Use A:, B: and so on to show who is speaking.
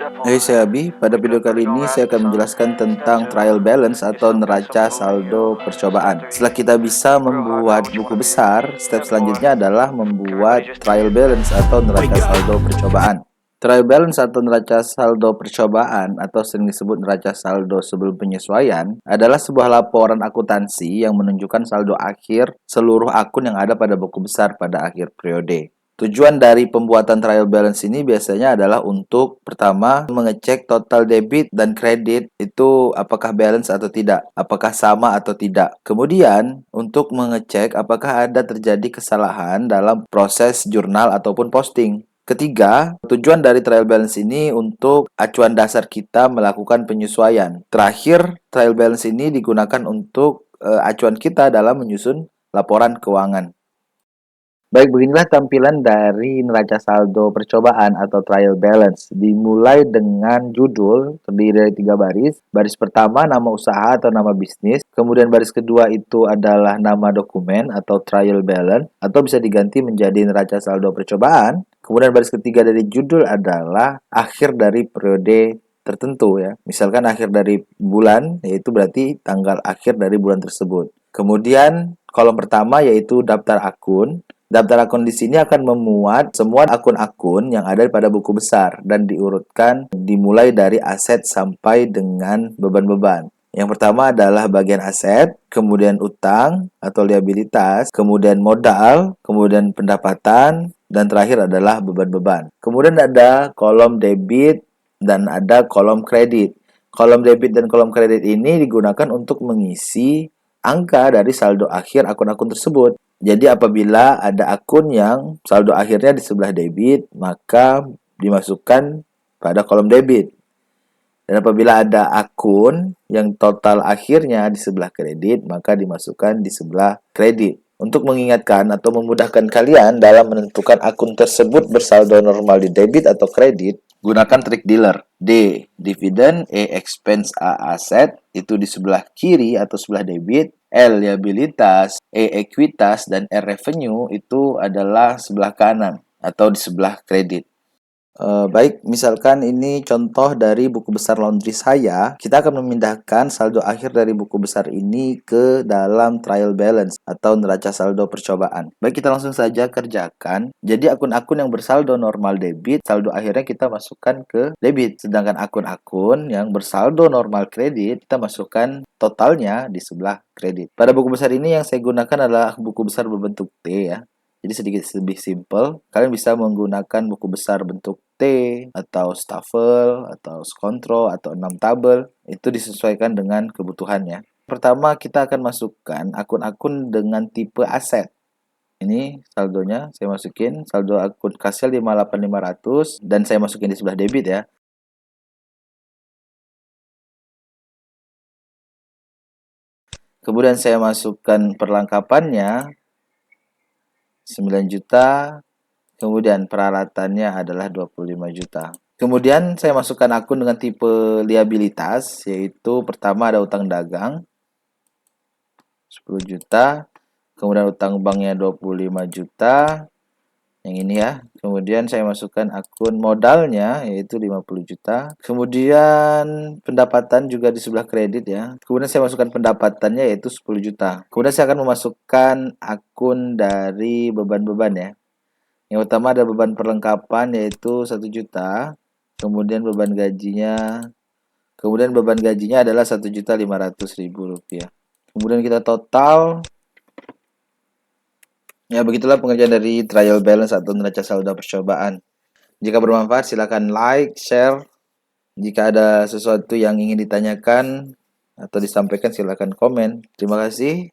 A: Hai, saya Abi. Pada video kali ini saya akan menjelaskan tentang trial balance atau neraca saldo percobaan. Setelah kita bisa membuat buku besar, step selanjutnya adalah membuat trial balance atau neraca saldo percobaan. Trial balance atau neraca saldo percobaan atau sering disebut neraca saldo sebelum penyesuaian adalah sebuah laporan akuntansi yang menunjukkan saldo akhir seluruh akun yang ada pada buku besar pada akhir periode. Tujuan dari pembuatan trial balance ini biasanya adalah untuk pertama mengecek total debit dan kredit itu apakah balance atau tidak, apakah sama atau tidak. Kemudian untuk mengecek apakah ada terjadi kesalahan dalam proses jurnal ataupun posting. Ketiga, tujuan dari trial balance ini untuk acuan dasar kita melakukan penyesuaian. Terakhir, trial balance ini digunakan untuk acuan kita dalam menyusun laporan keuangan. Baik, beginilah tampilan dari neraca saldo percobaan atau trial balance. Dimulai dengan judul, terdiri dari 3 baris. Baris pertama nama usaha atau nama bisnis. Kemudian baris kedua itu adalah nama dokumen atau trial balance, atau bisa diganti menjadi neraca saldo percobaan. Kemudian baris ketiga dari judul adalah akhir dari periode tertentu ya. Misalkan akhir dari bulan, yaitu berarti tanggal akhir dari bulan tersebut. Kemudian kolom pertama yaitu daftar akun. Daftar akun di sini akan memuat semua akun-akun yang ada pada buku besar dan diurutkan dimulai dari aset sampai dengan beban-beban. Yang pertama adalah bagian aset, kemudian utang atau liabilitas, kemudian modal, kemudian pendapatan, dan terakhir adalah beban-beban. Kemudian ada kolom debit dan ada kolom kredit. Kolom debit dan kolom kredit ini digunakan untuk mengisi angka dari saldo akhir akun-akun tersebut. Jadi apabila ada akun yang saldo akhirnya di sebelah debit, maka dimasukkan pada kolom debit. Dan apabila ada akun yang total akhirnya di sebelah kredit, maka dimasukkan di sebelah kredit. Untuk mengingatkan atau memudahkan kalian dalam menentukan akun tersebut bersaldo normal di debit atau kredit, gunakan trik dealer. D. Dividen, E. Expense, A. Aset, itu di sebelah kiri atau sebelah debit. L. Liabilitas, E. Ekuitas, dan R. Revenue itu adalah sebelah kanan atau di sebelah kredit. Baik, misalkan ini contoh dari buku besar laundry saya. Kita akan memindahkan saldo akhir dari buku besar ini ke dalam trial balance atau neraca saldo percobaan. Baik, kita langsung saja kerjakan. Jadi akun-akun yang bersaldo normal debit, saldo akhirnya kita masukkan ke debit. Sedangkan akun-akun yang bersaldo normal kredit, kita masukkan totalnya di sebelah kredit. Pada buku besar ini yang saya gunakan adalah buku besar berbentuk T ya. Jadi sedikit lebih simple. Kalian bisa menggunakan buku besar bentuk T, atau staffel, atau scontro, atau 6 tabel. Itu disesuaikan dengan kebutuhannya. Pertama, kita akan masukkan akun-akun dengan tipe aset. Ini saldonya, saya masukin. Saldo akun kasir 58.500, dan saya masukin di sebelah debit ya. Kemudian saya masukkan perlengkapannya, 9 juta. Kemudian peralatannya adalah 25 juta. Kemudian saya masukkan akun dengan tipe liabilitas, yaitu pertama ada utang dagang 10 juta, kemudian utang banknya 25 juta, yang ini ya. Kemudian saya masukkan akun modalnya, yaitu 50 juta. Kemudian pendapatan juga di sebelah kredit ya. Kemudian saya masukkan pendapatannya, yaitu 10 juta. Kemudian saya akan memasukkan akun dari beban-beban ya. Yang utama ada beban perlengkapan yaitu 1 juta. Kemudian beban gajinya adalah 1.500.000 rupiah. Kemudian kita total. Ya, begitulah pengerjaan dari trial balance atau neraca saldo percobaan. Jika bermanfaat silakan like, share. Jika ada sesuatu yang ingin ditanyakan atau disampaikan silakan komen. Terima kasih.